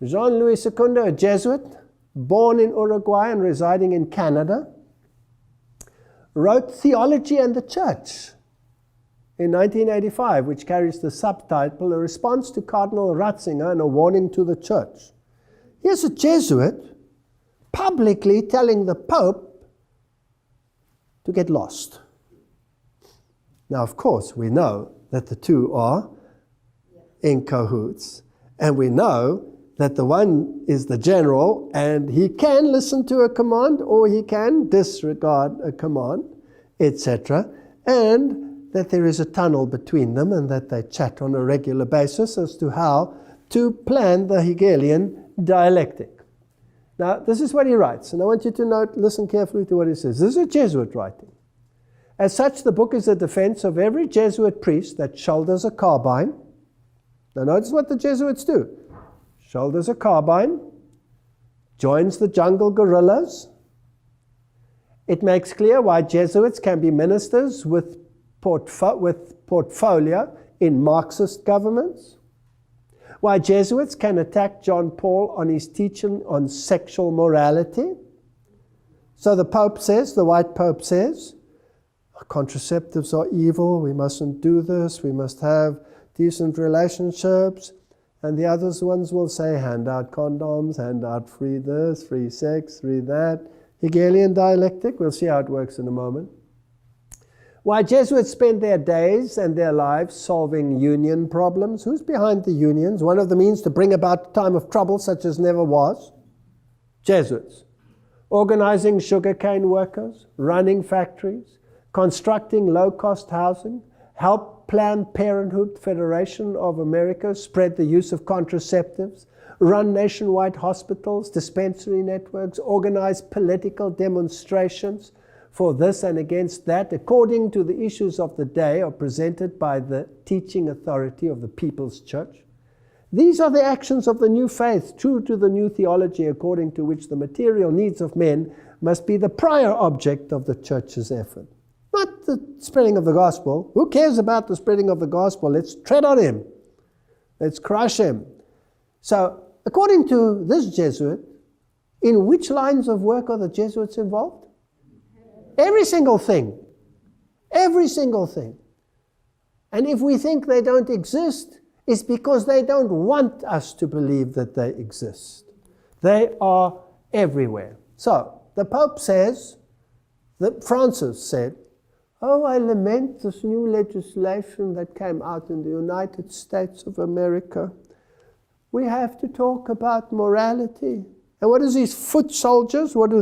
Jean-Louis Secundo, a Jesuit, born in Uruguay and residing in Canada, wrote Theology and the Church in 1985, which carries the subtitle, A Response to Cardinal Ratzinger and a Warning to the Church. Here's a Jesuit publicly telling the Pope to get lost. Now, of course, we know that the two are in cahoots, and we know that the one is the general, and he can listen to a command or he can disregard a command, etc., and that there is a tunnel between them and that they chat on a regular basis as to how to plan the Hegelian dialectic. Now, this is what he writes, and I want you to listen carefully to what he says. This is a Jesuit writing. As such, the book is a defense of every Jesuit priest that shoulders a carbine. Now, notice what the Jesuits do. Shoulders a carbine, joins the jungle guerrillas. It makes clear why Jesuits can be ministers with portfolio in Marxist governments, why Jesuits can attack John Paul on his teaching on sexual morality. So the Pope says, the white Pope says, contraceptives are evil, we mustn't do this, we must have decent relationships. And the other ones will say, hand out condoms, hand out free this, free sex, free that. Hegelian dialectic, we'll see how it works in a moment. Why Jesuits spend their days and their lives solving union problems. Who's behind the unions? One of the means to bring about a time of trouble such as never was. Jesuits. Organizing sugarcane workers, running factories, constructing low-cost housing, help Planned Parenthood Federation of America spread the use of contraceptives, run nationwide hospitals, dispensary networks, organize political demonstrations for this and against that, according to the issues of the day are presented by the teaching authority of the People's Church. These are the actions of the new faith, true to the new theology, according to which the material needs of men must be the prior object of the Church's effort. Not the spreading of the gospel. Who cares about the spreading of the gospel? Let's tread on him. Let's crush him. So, according to this Jesuit, in which lines of work are the Jesuits involved? Every single thing. Every single thing. And if we think they don't exist, it's because they don't want us to believe that they exist. They are everywhere. So, the Pope says, that Francis said, oh, I lament this new legislation that came out in the United States of America. We have to talk about morality. And what is these foot soldiers? What do?